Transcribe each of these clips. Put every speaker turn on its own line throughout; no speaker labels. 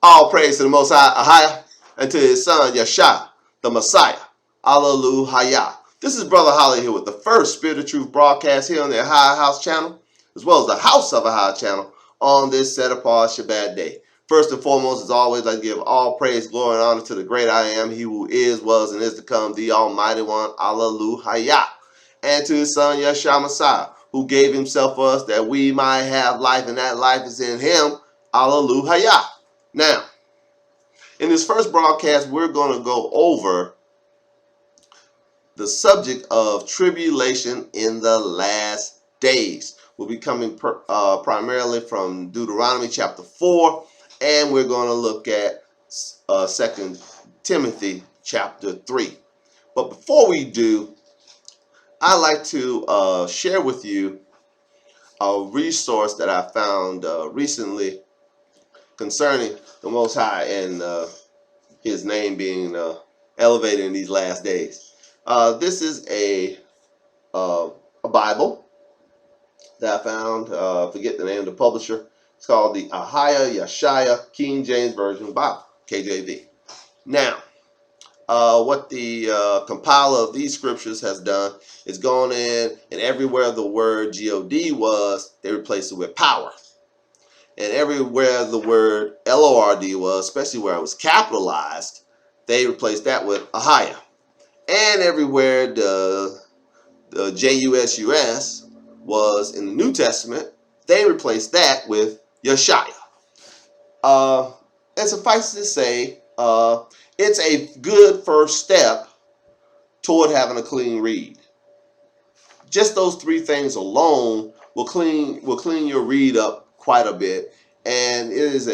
All praise to the Most High, and to His Son, Yeshua, the Messiah. Hallelujah. This is Brother Holly here with the first Spirit of Truth broadcast here on the High House channel, as well as the House of a High channel on this set apart Shabbat day. First and foremost, as always, I give all praise, glory, and honor to the great I am, He who is, was, and is to come, the Almighty One. Hallelujah. And to His Son, Yeshua Messiah, who gave Himself for us that we might have life, and that life is in Him. Hallelujah. Now, in this first broadcast, we're going to go over the subject of tribulation in the last days. We'll be coming primarily from Deuteronomy chapter 4, and we're going to look at 2 Timothy chapter 3. But before we do, I'd like to share with you a resource that I found recently concerning the Most High and His name being elevated in these last days. This is a Bible that I found. Forget the name of the publisher. It's called the Ahia Yeshaya King James Version Bible, KJV. Now, what the compiler of these scriptures has done is gone in, and everywhere the word God was, they replaced it with power. And everywhere the word LORD was, especially where it was capitalized, they replaced that with Ahia. And everywhere the JUSUS was in the New Testament, they replaced that with Yeshaya. And suffice to say, it's a good first step toward having a clean read. Just those three things alone will clean your read up quite a bit, and it is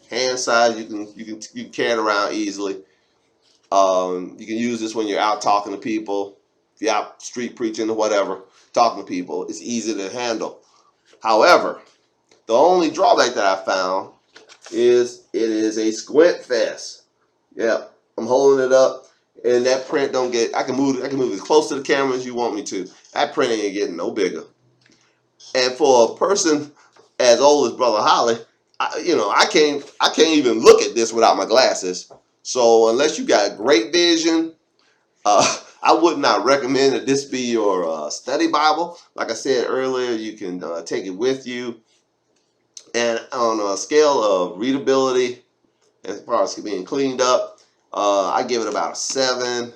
hand size. You can carry it around easily. You can use this when you're out talking to people, if you're out street preaching or whatever, talking to people. It's easy to handle. However, the only drawback that I found is it is a squint fest. Yeah, I'm holding it up, and that print don't get. I can move as close to the camera as you want me to. That print ain't getting no bigger. And for a person as old as Brother Holly, I can't even look at this without my glasses. So unless you got great vision, I would not recommend that this be your study Bible. Like I said earlier, you can take it with you. And on a scale of readability, as far as being cleaned up, I give it about a 7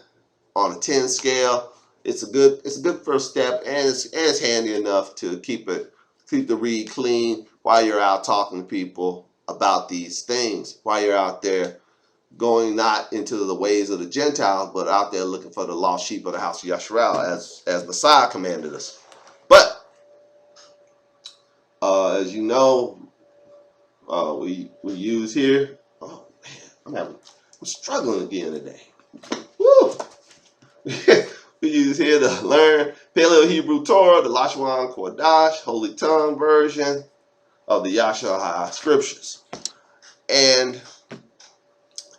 on a 10 scale. It's a good first step, and it's handy enough to keep the read clean while you're out talking to people about these things, while you're out there going not into the ways of the Gentiles, but out there looking for the lost sheep of the house of Yashua, as Messiah commanded us. But as you know, we use here. Oh man, I'm struggling again today. Woo! We use here to learn Paleo Hebrew Torah, the Lashwan Kodash, Holy Tongue version of the Yashahai scriptures. And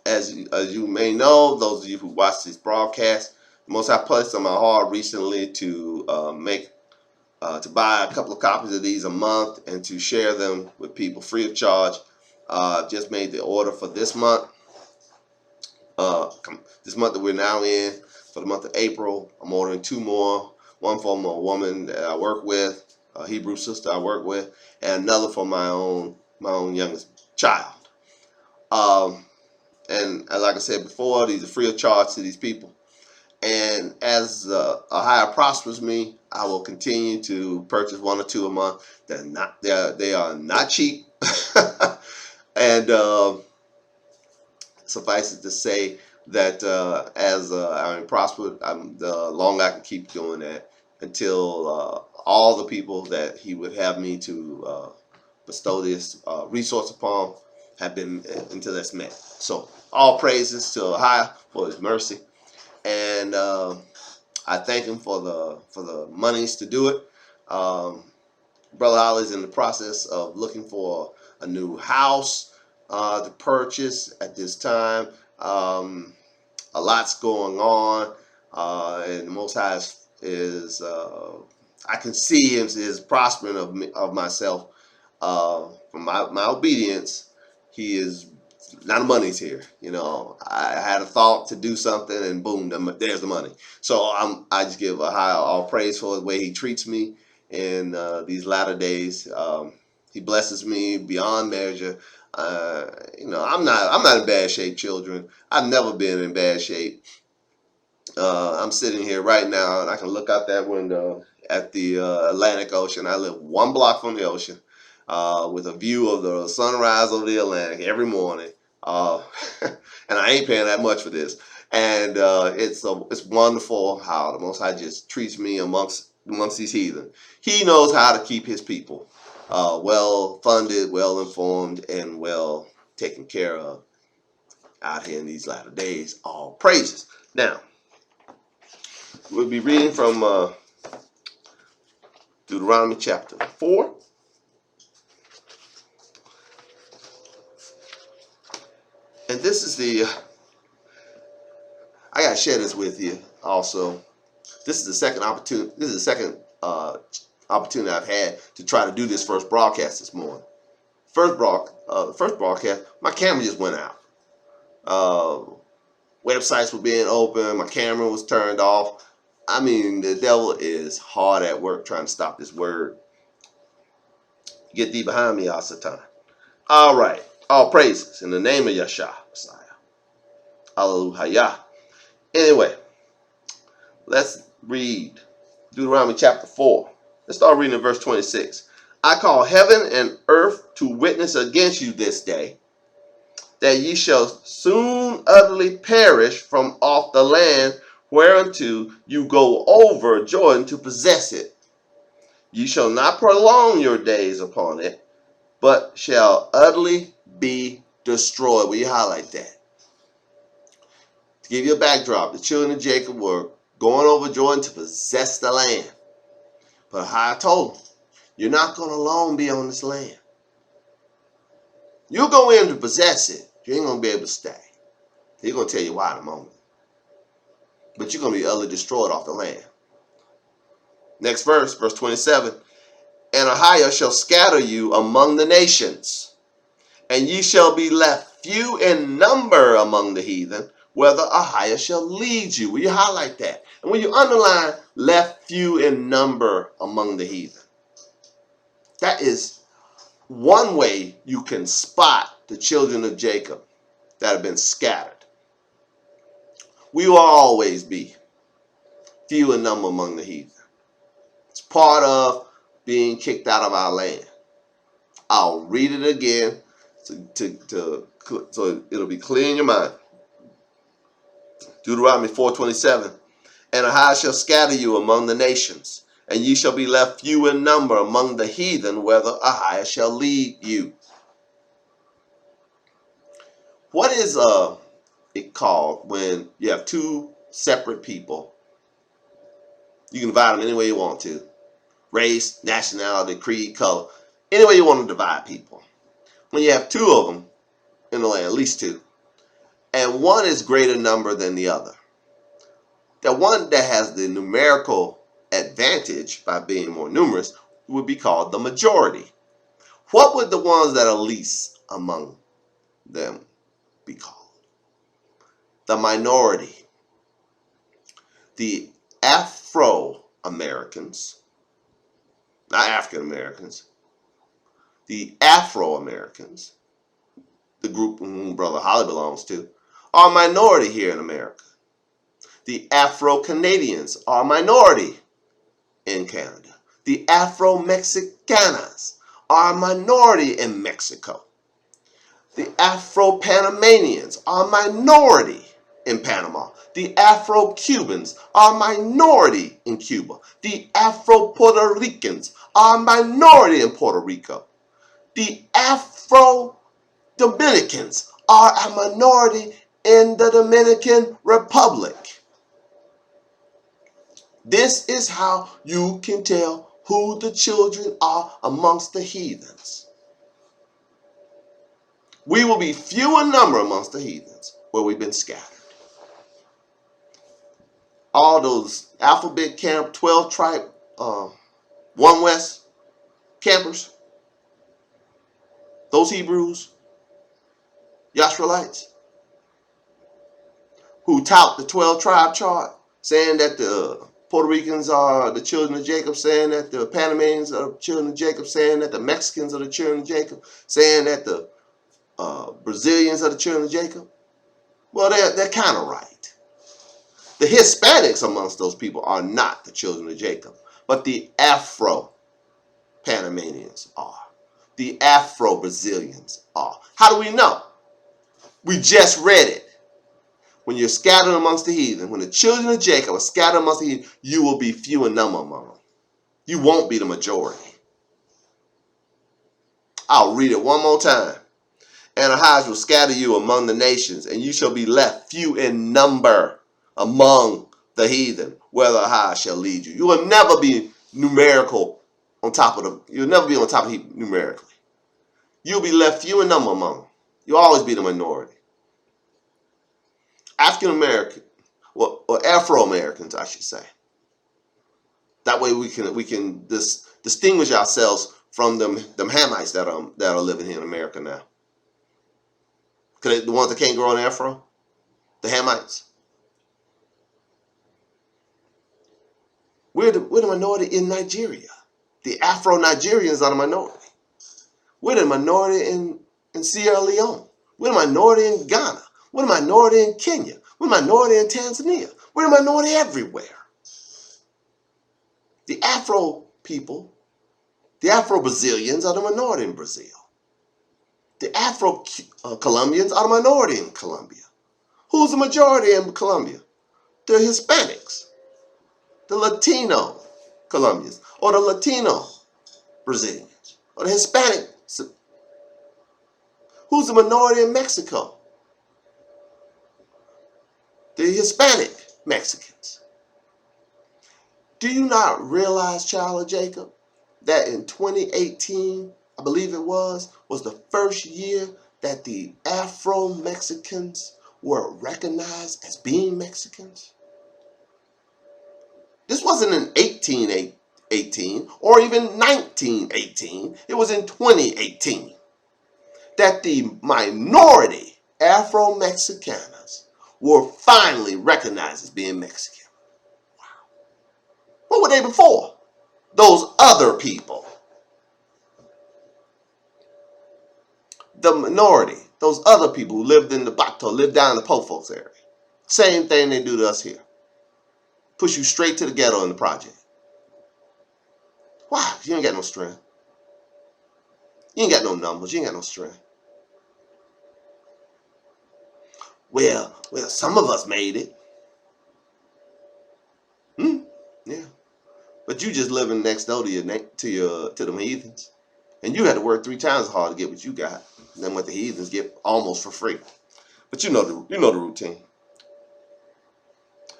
as you may know, those of you who watch this broadcast, the Most High placed on my heart recently to buy a couple of copies of these a month and to share them with people free of charge. Just made the order for this month. This month that we're now in, for the month of April, I'm ordering 2 more. One from a woman that I work with, a Hebrew sister I work with, and another for my own youngest child. And like I said before, these are free of charge to these people. And as a higher prospers me, I will continue to purchase 1 or 2 a month. They are not cheap. And suffice it to say that as I'm prospered, the longer I can keep doing that until all the people that He would have me to bestow this resource upon have been until that's met. So all praises to High for His mercy, and I thank Him for the monies to do it. Brother Holly's in the process of looking for a new house to purchase at this time. A lot's going on, and the Most High is I can see Him is prospering of myself from my obedience. he is. Now the money's here. I had a thought to do something, and boom, there's the money. So I just give a high all praise for the way he treats me in these latter days. He blesses me beyond measure. I'm not in bad shape, children. I've never been in bad shape. I'm sitting here right now, and I can look out that window at the Atlantic Ocean. I live 1 block from the ocean, with a view of the sunrise over the Atlantic every morning. Uh, and I ain't paying that much for this. And it's wonderful how the Most High just treats me amongst these heathen. He knows how to keep his people well funded, well informed, and well taken care of out here in these latter days. All praises. Now, we'll be reading from Deuteronomy chapter 4. And this is I got to share this with you also. This is the second opportunity. This is the second opportunity I've had to try to do this first broadcast this morning. First broadcast, my camera just went out. Websites were being open. My camera was turned off. I mean, the devil is hard at work trying to stop this word. Get thee behind me, Satan. All right. All praises in the name of Yahshua Messiah. Hallelujah. Anyway, let's read Deuteronomy chapter 4. Let's start reading in verse 26. I call heaven and earth to witness against you this day, that ye shall soon utterly perish from off the land whereunto you go over Jordan to possess it. Ye shall not prolong your days upon it, but shall utterly be destroyed. Will you highlight that? To give you a backdrop, the children of Jacob were going over Jordan to possess the land. But how I told them, you're not going to long be on this land. You'll go in to possess it. You ain't going to be able to stay. He's going to tell you why in a moment. But you're going to be utterly destroyed off the land. Next verse 27. And Ahiah shall scatter you among the nations, and ye shall be left few in number among the heathen, whether Ahiah shall lead you. Will you highlight that? And when you underline left few in number among the heathen, that is one way you can spot the children of Jacob that have been scattered. We will always be few in number among the heathen. It's part of being kicked out of our land. I'll read it again so it'll be clear in your mind. Deuteronomy 4:27. And Ahiah shall scatter you among the nations, and ye shall be left few in number among the heathen, whether Ahiah shall lead you. What is it called when you have two separate people? You can divide them any way you want to. Race, nationality, creed, color. Any way you want to divide people. When you have two of them in the land, at least two, and one is greater number than the other. The one that has the numerical advantage by being more numerous would be called the majority. What would the ones that are least among them be called? The minority. The Afro-Americans, not African Americans, the Afro-Americans, the group whom Brother Holly belongs to, are a minority here in America. The Afro-Canadians are a minority in Canada. The Afro-Mexicanas are a minority in Mexico. The Afro-Panamanians are a minority in Panama. The Afro-Cubans are a minority in Cuba. The Afro-Puerto Ricans are a minority in Puerto Rico. The Afro-Dominicans are a minority in the Dominican Republic. This is how you can tell who the children are amongst the heathens. We will be few in number amongst the heathens where we've been scattered. All those alphabet camp, 12 tribe, One West campers, those Hebrews, Yashraelites, who tout the 12 tribe chart, saying that the Puerto Ricans are the children of Jacob, saying that the Panamanians are the children of Jacob, saying that the Mexicans are the children of Jacob, saying that the Brazilians are the children of Jacob. Well, they're kind of right. The Hispanics amongst those people are not the children of Jacob, but the Afro-Panamanians are. The Afro-Brazilians are. How do we know? We just read it. When you're scattered amongst the heathen, when the children of Jacob are scattered amongst the heathen, you will be few in number among them. You won't be the majority. I'll read it one more time. And Ahaz will scatter you among the nations, and you shall be left few in number among the heathen, whether Ahaz shall lead you. You will never be numerical on top of the, you'll never be on top of the heap numerically. You'll be left few in number among them. You'll always be the minority. African American, or Afro Americans, I should say. That way we can distinguish ourselves from them Hamites that are living here in America now. The ones that can't grow an afro, the Hamites. We're the minority in Nigeria. The Afro-Nigerians are the minority. We're the minority in Sierra Leone. We're the minority in Ghana. We're the minority in Kenya. We're the minority in Tanzania. We're the minority everywhere. The Afro people, the Afro-Brazilians are the minority in Brazil. The Afro-Colombians are the minority in Colombia. Who's the majority in Colombia? The Hispanics, the Latino Colombians, or the Latino Brazilians, or the Hispanic. Who's the minority in Mexico? The Hispanic Mexicans. Do you not realize, child of Jacob, that in 2018, I believe it was the first year that the Afro-Mexicans were recognized as being Mexicans? This wasn't in 1818 or even 1918. It was in 2018 that the minority Afro-Mexicanos were finally recognized as being Mexican. Wow. What were they before? Those other people. The minority, those other people who lived in the Bato, lived down in the Po Folks area. Same thing they do to us here. Push you straight to the ghetto in the project. Why? You ain't got no strength. You ain't got no numbers. You ain't got no strength. Well, some of us made it. Yeah. But you just living next door to them heathens. And you had to work 3 times as hard to get what you got than what the heathens get almost for free. But you know the routine.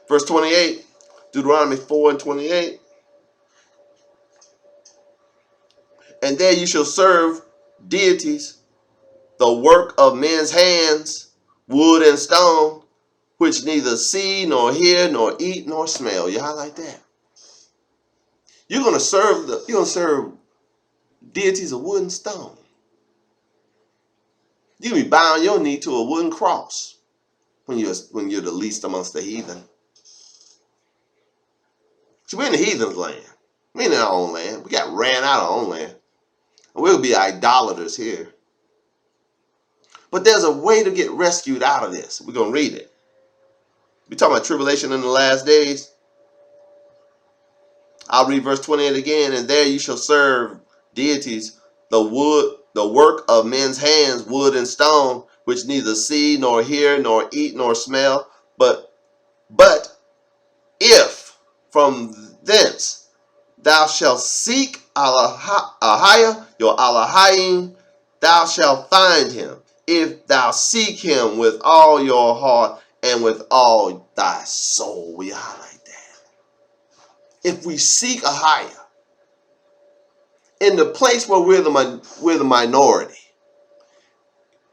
Verse 28, Deuteronomy 4 and 28. And there you shall serve deities, the work of men's hands, wood and stone, which neither see, nor hear, nor eat, nor smell. You highlight that. You're gonna serve deities of wood and stone. You're gonna be bowing your knee to a wooden cross when you're the least amongst the heathen. So we're in the heathen's land. We ain't in our own land. We got ran out of our own land. And we'll be idolaters here. But there's a way to get rescued out of this. We're going to read it. We're talking about tribulation in the last days. I'll read verse 28 again. And there you shall serve deities, the work of men's hands, wood and stone, which neither see, nor hear, nor eat, nor smell. But if from thence thou shalt seek Ahiah, your Elohim, thou shalt find him, if thou seek him with all your heart and with all thy soul. We highlight that. If we seek Ahiah in the place where we're the minority,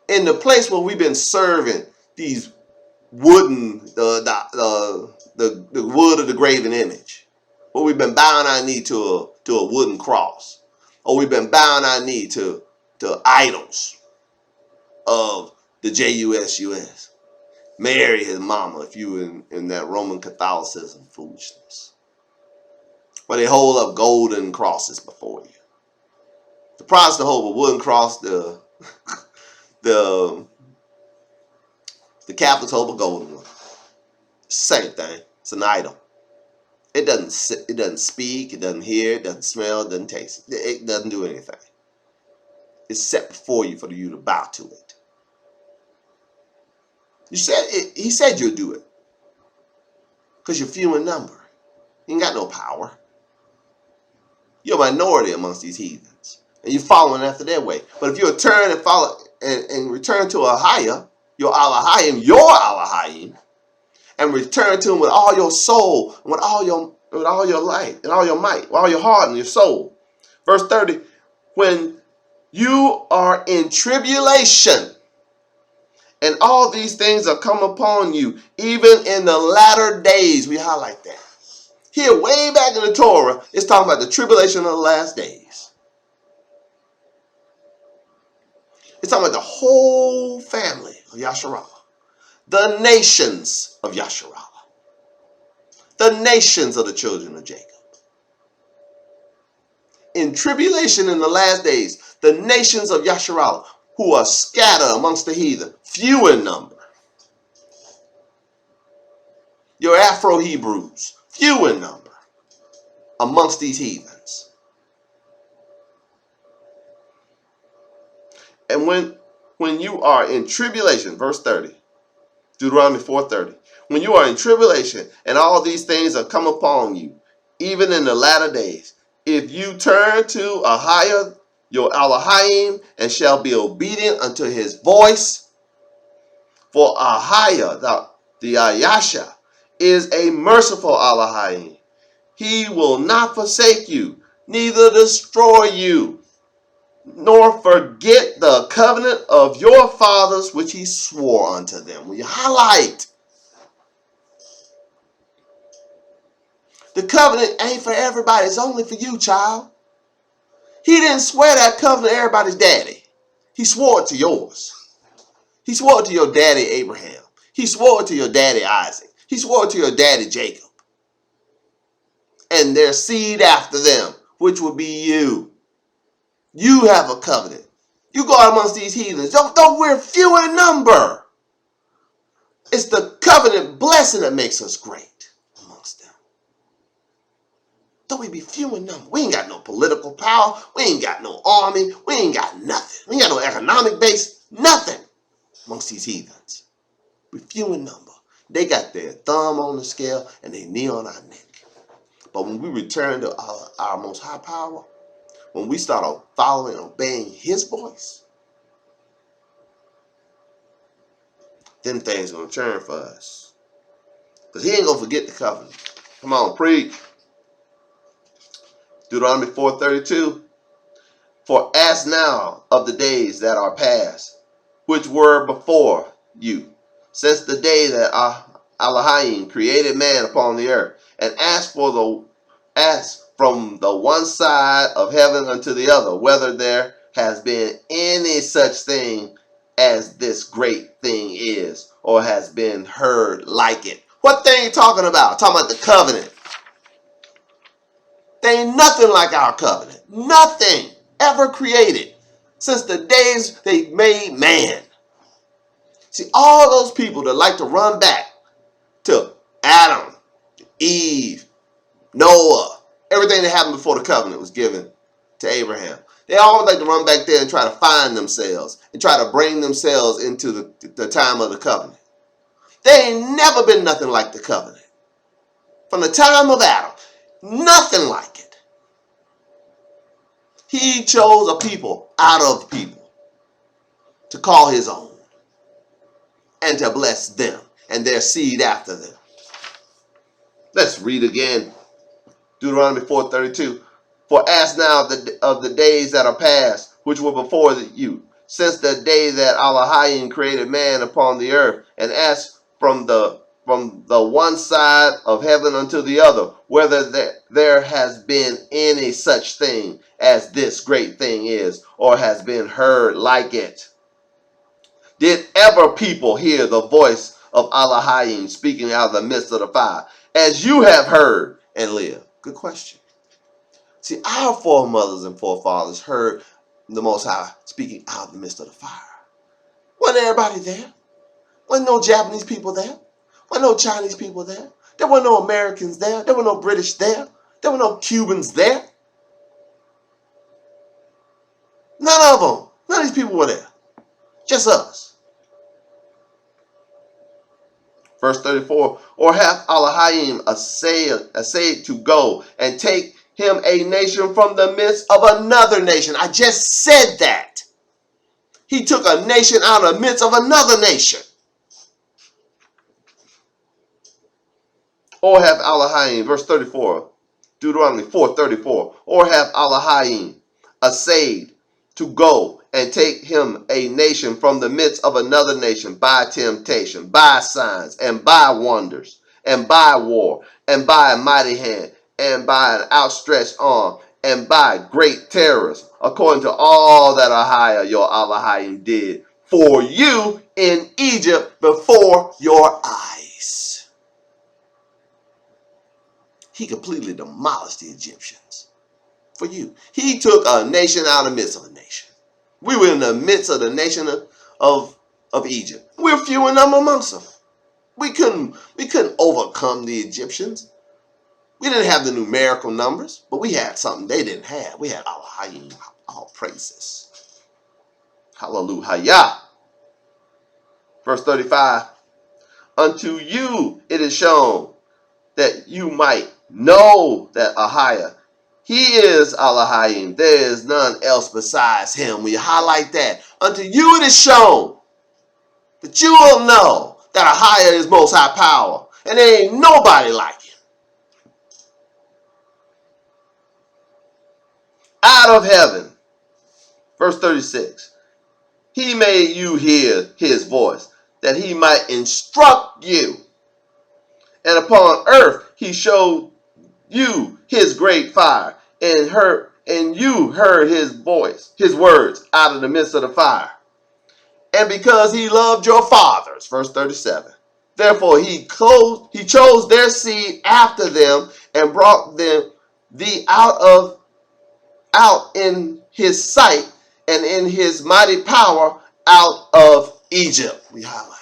in the place where we've been serving these wooden, the wood of the graven image, where we've been bowing our knee to a wooden cross, or we've been bowing our knee to idols of The J-U-S-U-S. Mary, his mama, if you in that Roman Catholicism foolishness. Where they hold up golden crosses before you. The Protestant hold a wooden cross, the Catholics hold a golden one. Same thing. It's an idol. It doesn't speak, it doesn't hear, it doesn't smell, it doesn't taste. It doesn't do anything. It's set before you for you to bow to it. He said you'll do it. Because you're few in number. You ain't got no power. You're a minority amongst these heathens. And you're following after their way. But if you turn and follow and return to a higher, your Elohim, and return to him with all your soul, and with all your light, and all your might, with all your heart and your soul. Verse 30, when you are in tribulation, and all these things are come upon you, even in the latter days. We highlight that. Here, way back in the Torah, it's talking about the tribulation of the last days. It's talking about the whole family of Yasharallah. The nations of Yasharallah. The nations of the children of Jacob. In tribulation in the last days, the nations of Yasharallah, who are scattered amongst the heathen, few in number. Your Afro-Hebrews, few in number amongst these heathens. And when you are in tribulation, verse 30, Deuteronomy 4:30, when you are in tribulation and all these things are come upon you, even in the latter days, if you turn to a higher, your Elohim, and shall be obedient unto his voice, for a higher, the Ayasha, is a merciful Elohim. He will not forsake you, neither destroy you, nor forget the covenant of your fathers, which he swore unto them. We highlight. The covenant ain't for everybody. It's only for you, child. He didn't swear that covenant to everybody's daddy. He swore it to yours. He swore it to your daddy Abraham. He swore it to your daddy Isaac. He swore it to your daddy Jacob. And their seed after them, which would be you. You have a covenant. You go out amongst these heathens. Don't we're few in number. It's the covenant blessing that makes us great amongst them. Though we be few in number. We ain't got no political power. We ain't got no army. We ain't got nothing. We ain't got no economic base. Nothing amongst these heathens. We few in number. They got their thumb on the scale and their knee on our neck. But when we return to our most high power, when we start following and obeying his voice, then things are going to turn for us. Because he ain't going to forget the covenant. Come on, preach. Deuteronomy 4:32. For ask now of the days that are past, which were before you, since the day that Elohim created man upon the earth, and ask from the one side of heaven unto the other, whether there has been any such thing as this great thing is, or has been heard like it. What thing you talking about? Talking about the covenant. There ain't nothing like our covenant. Nothing ever created since the days they made man. See, all those people that like to run back to Adam, Eve, Noah, everything that happened before the covenant was given to Abraham. They always like to run back there and try to find themselves and try to bring themselves into the time of the covenant. There ain't never been nothing like the covenant. From the time of Adam, nothing like it. He chose a people out of people to call his own and to bless them and their seed after them. Let's read again. Deuteronomy 4:32. For ask now of the days that are past, which were before you, since the day that Elohim created man upon the earth, and ask from the one side of heaven unto the other, whether there has been any such thing as this great thing is, or has been heard like it. Did ever people hear the voice of Elohim speaking out of the midst of the fire, as you have heard and lived? Good question. See, our foremothers and forefathers heard the Most High speaking out of the midst of the fire. Wasn't everybody there? Wasn't no Japanese people there? Wasn't no Chinese people there? There were no Americans there. There were no British there. There were no Cubans there. None of them. None of these people were there. Just us. Verse 34, or hath Elohim essayed to go and take him a nation from the midst of another nation? I just said that. He took a nation out of the midst of another nation. Or have Elohim, verse 34, Deuteronomy 4:34, or have Elohim essayed to go and take him a nation from the midst of another nation by temptation, by signs, and by wonders, and by war, and by a mighty hand, and by an outstretched arm, and by great terrors, according to all that Ahijah your Elohim did for you in Egypt before your eyes. He completely demolished the Egyptians for you. He took a nation out of the midst of a nation. We were in the midst of the nation of Egypt. We're few in number amongst them. We couldn't overcome the Egyptians. We didn't have the numerical numbers, but we had something they didn't have. We had Elohim, all praises. Hallelujah. Verse 35, unto you it is shown that you might know that Ahijah, he is Elohim. There is none else besides him. We highlight that. Unto you it is shown that you will know that Ahijah is most high power. And there ain't nobody like him. Out of heaven. Verse 36. He made you hear his voice, that he might instruct you. And upon earth he showed you his great fire, and you heard his voice, his words out of the midst of the fire. And because he loved your fathers, verse 37, therefore he chose their seed after them and brought them out in his sight and in his mighty power out of Egypt. We highlight.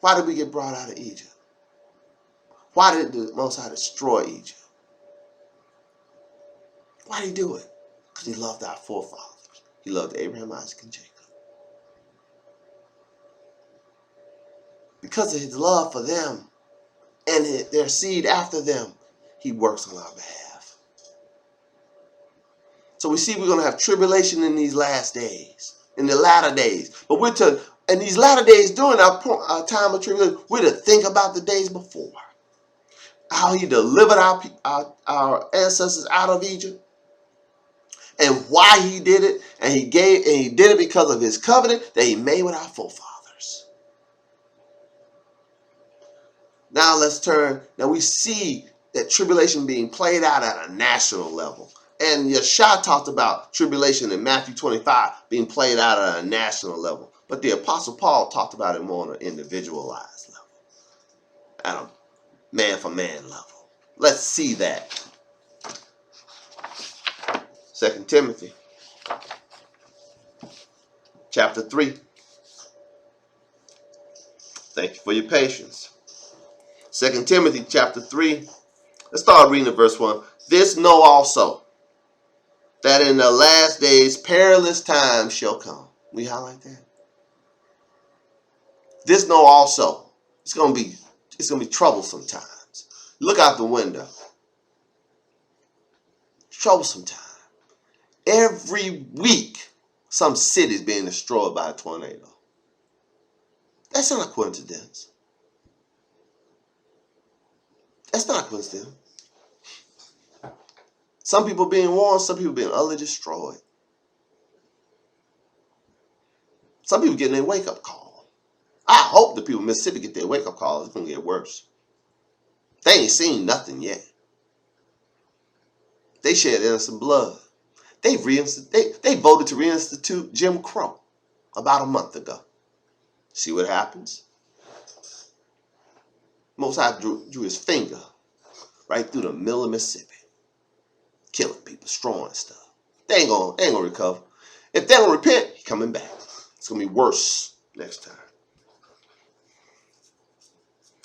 Why did we get brought out of Egypt? Why did the Most High destroy Egypt? Why did he do it? Because he loved our forefathers. He loved Abraham, Isaac, and Jacob. Because of his love for them and their seed after them, he works on our behalf. So we see we're going to have tribulation in these last days, in the latter days. But in these latter days, during our time of tribulation, we're to think about the days before. How he delivered our ancestors out of Egypt. And why he did it. And he did it because of his covenant that he made with our forefathers. Now let's turn. Now we see that tribulation being played out at a national level. And Yeshua talked about tribulation in Matthew 25 being played out at a national level. But the Apostle Paul talked about it more on an individualized level. At a man-for-man level. Let's see that. 2 Timothy chapter 3. Thank you for your patience. 2 Timothy chapter 3. Let's start reading at verse 1. This know also, that in the last days perilous times shall come. We highlight that. This know also. It's gonna be troublesome times. Look out the window. It's troublesome time. Every week, some city's being destroyed by a tornado. That's not a coincidence. That's not a coincidence. Some people being warned, some people being utterly destroyed. Some people getting their wake-up call. I hope the people in Mississippi get their wake-up call. It's going to get worse. They ain't seen nothing yet. They shed innocent blood. They voted to reinstitute Jim Crow about a month ago. See what happens? Most High drew his finger right through the middle of Mississippi, killing people, destroying stuff. They ain't gonna recover. If they don't repent, he's coming back. It's gonna be worse next time.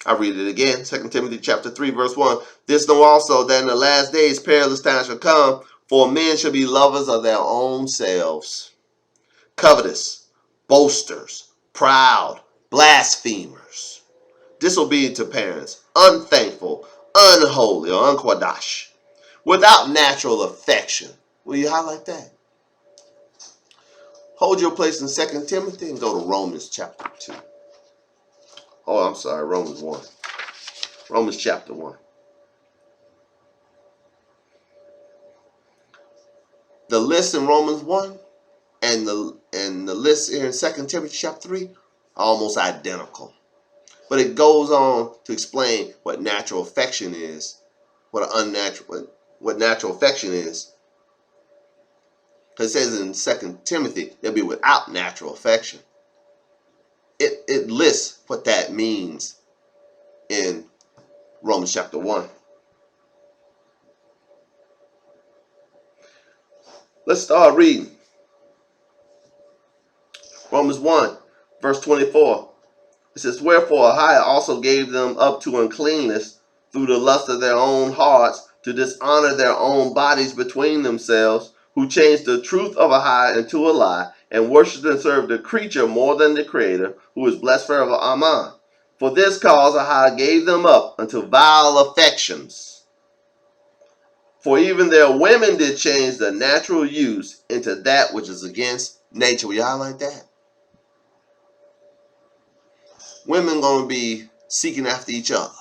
I read it again. 2 Timothy chapter 3, verse 1. This know also that in the last days perilous times shall come, for men shall be lovers of their own selves, covetous, boasters, proud, blasphemers, disobedient to parents, unthankful, unholy, or unquadash, without natural affection. Will you highlight that? Hold your place in 2 Timothy and go to Romans chapter 2. Oh, I'm sorry, Romans 1. Romans chapter 1. The list in Romans 1 and the list here in 2 Timothy chapter 3 are almost identical. But it goes on to explain what natural affection is, what natural affection is. Because it says in 2 Timothy, they'll be without natural affection. It lists what that means in Romans chapter 1. Let's start reading. Romans 1, verse 24. It says, wherefore Ahiah also gave them up to uncleanness through the lust of their own hearts, to dishonor their own bodies between themselves, who changed the truth of Ahiah into a lie, and worshipped and served the creature more than the Creator, who is blessed forever. Amen. For this cause Ahiah gave them up unto vile affections. For even their women did change the natural use into that which is against nature. Will you highlight that? Women going to be seeking after each other.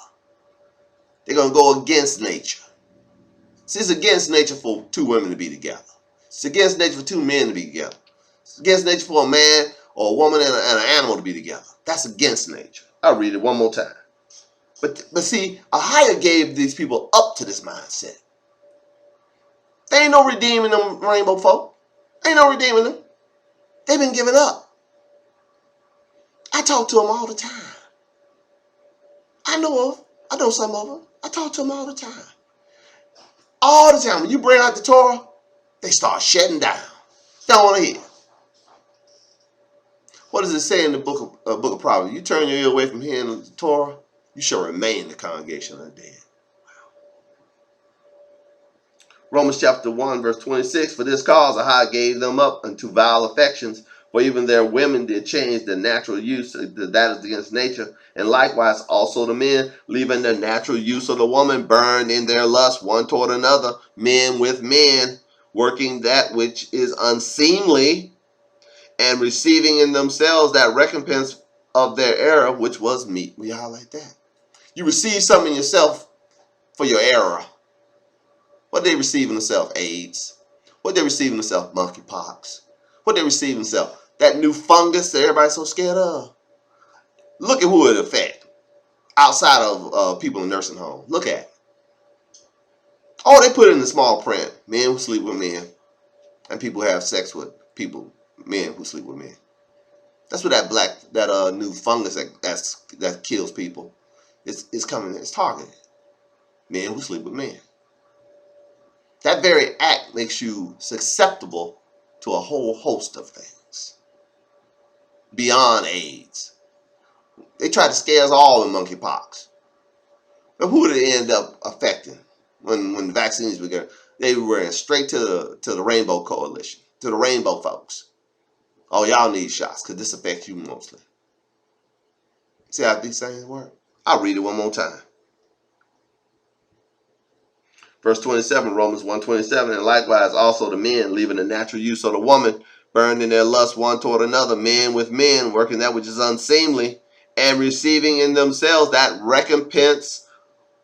They're going to go against nature. See, it's against nature for two women to be together. It's against nature for two men to be together. It's against nature for a man or a woman and an animal to be together. That's against nature. I'll read it one more time. But see, Ahiah gave these people up to this mindset. They ain't no redeeming them rainbow folk. Ain't no redeeming them. They've been given up. I talk to them all the time. I know some of them. I talk to them all the time. All the time. When you bring out the Torah, they start shutting down. They don't want to hear. What does it say in the book of Proverbs? You turn your ear away from hearing the Torah, you shall remain in the congregation of the dead. Romans chapter 1, verse 26, for this cause Ahiah gave them up unto vile affections, for even their women did change the natural use that is against nature, and likewise also the men, leaving the natural use of the woman, burned in their lust one toward another, men with men, working that which is unseemly, and receiving in themselves that recompense of their error, which was meat. We highlight that. You receive something in yourself for your error. What they receive in themselves? AIDS. What they receive in themselves? Monkeypox. What they receive in themselves? That new fungus that everybody's so scared of. Look at who it affects outside of people in nursing homes. Look at it. Oh, they put it in the small print. Men who sleep with men. And people who have sex with people, men who sleep with men. That's what that new fungus that kills people. It's coming. It's targeted. Men who sleep with men. That very act makes you susceptible to a whole host of things beyond AIDS. They tried to scare us all in monkeypox. But who did it end up affecting when the vaccines began? They were straight to the Rainbow Coalition, to the Rainbow folks. Oh, y'all need shots because this affects you mostly. See how these things work? I'll read it one more time. Verse 27, Romans 1:27, and likewise also the men, leaving the natural use of the woman, burned in their lust one toward another, men with men, working that which is unseemly, and receiving in themselves that recompense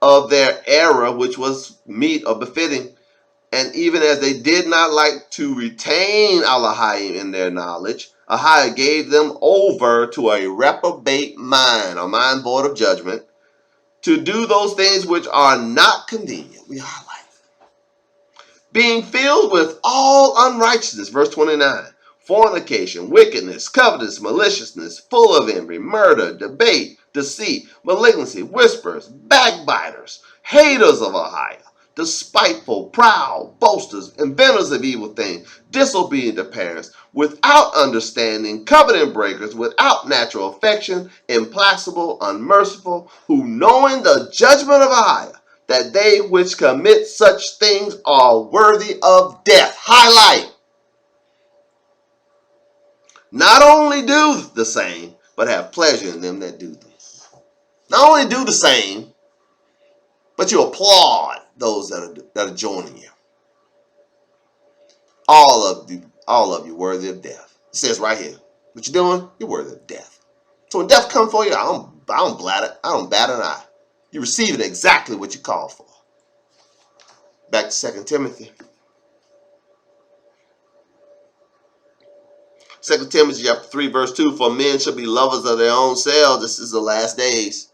of their error, which was meet or befitting. And even as they did not like to retain Elohim in their knowledge, Ahiah gave them over to a reprobate mind, a mind void of judgment, to do those things which are not convenient. We highlight. being filled with all unrighteousness, verse 29, fornication, wickedness, covetousness, maliciousness, full of envy, murder, debate, deceit, malignancy, whisperers, backbiters, haters of Ahiah, despiteful, proud, boasters, inventors of evil things, disobedient to parents, without understanding, covenant breakers, without natural affection, implacable, unmerciful, who knowing the judgment of Ahiah, that they which commit such things are worthy of death. Highlight. Not only do the same, but have pleasure in them that do them. Not only do the same, but you applaud those that are joining you. All of you worthy of death. It says right here, what you're doing, you're worthy of death. So when death comes for you, I don't bat an eye. You receive it exactly what you called for. Back to 2 Timothy. 2 Timothy chapter 3, verse 2, for men shall be lovers of their own selves. This is the last days.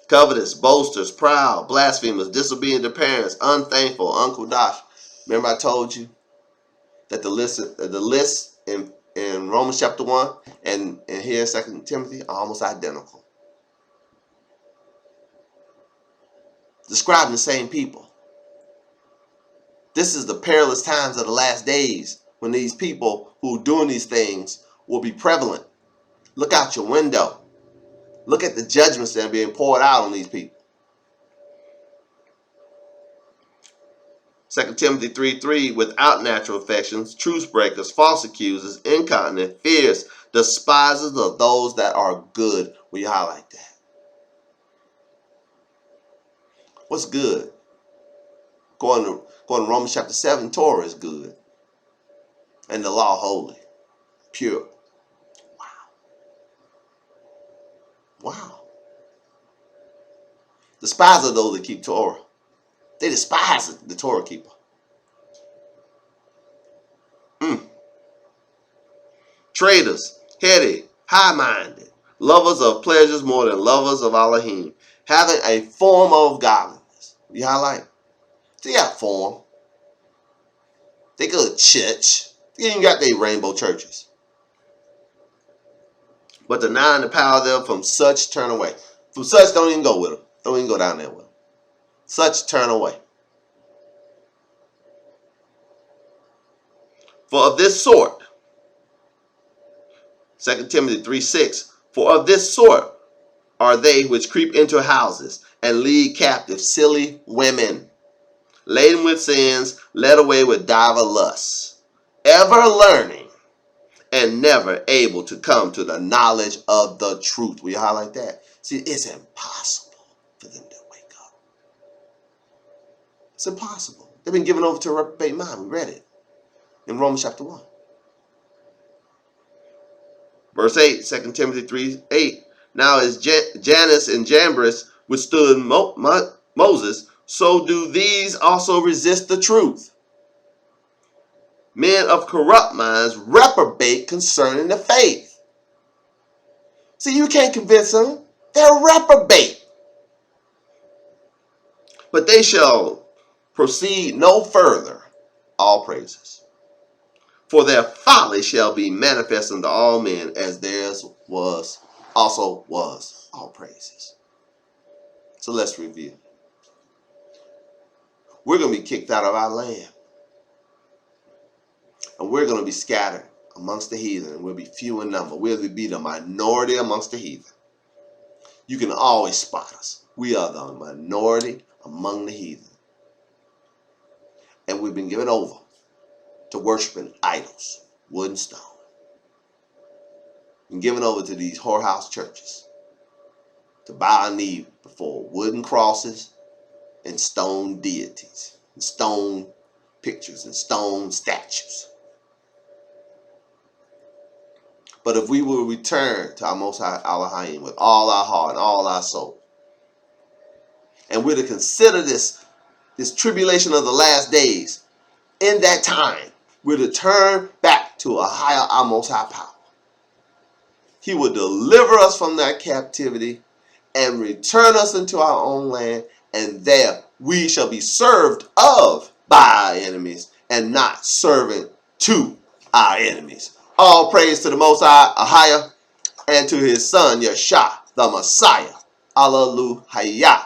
Covetous, boasters, proud, blasphemers, disobedient to parents, unthankful, unkodash. Remember I told you that the list in Romans chapter 1 and here in 2 Timothy are almost identical. Describing the same people. This is the perilous times of the last days when these people who are doing these things will be prevalent. Look out your window. Look at the judgments that are being poured out on these people. 2 Timothy 3:3, without natural affections, truce breakers, false accusers, incontinent, fierce, despisers of those that are good. Will you highlight that? What's good? Going to Romans chapter 7, Torah is good. And the law holy, pure. Wow. Despise those that keep Torah. They despise the Torah keeper. Traitors, heady, high-minded, lovers of pleasures more than lovers of Elohim, having a form of godliness. You highlight? They got form. They go to church. They even got their rainbow churches. But denying the power of them, from such turn away. From such, don't even go with them. Don't even go down there with them. Such turn away. For of this sort, 2 Timothy 3:6, for of this sort are they which creep into houses and lead captive silly women, laden with sins, led away with divers lusts, ever learning and never able to come to the knowledge of the truth. Will you highlight that? See, it's impossible for them to wake up. It's impossible. They've been given over to a reprobate mind. We read it in Romans chapter 1. Verse 8, 2 Timothy 3:8. Now as Jannes and Jambres withstood Moses, so do these also resist the truth. Men of corrupt minds reprobate concerning the faith. See, you can't convince them. They're reprobate. But they shall proceed no further. All praises. For their folly shall be manifest unto all men, as theirs also was. All praises. So let's review. We're going to be kicked out of our land. And we're going to be scattered amongst the heathen. And we'll be few in number. We'll be the minority amongst the heathen. You can always spot us. We are the minority among the heathen. And we've been given over to worshiping idols, wood and stone. And given over to these whorehouse churches to bow a knee before wooden crosses and stone deities and stone pictures and stone statues. But if we will return to our Most High Elohim with all our heart and all our soul, and we're to consider this tribulation of the last days, in that time, we're to turn back to a higher, our Most High power. He will deliver us from that captivity and return us into our own land, and there we shall be served of by our enemies and not servant to our enemies. All praise to the Most High, Ahia, and to his son, Yeshua, the Messiah. Alleluia.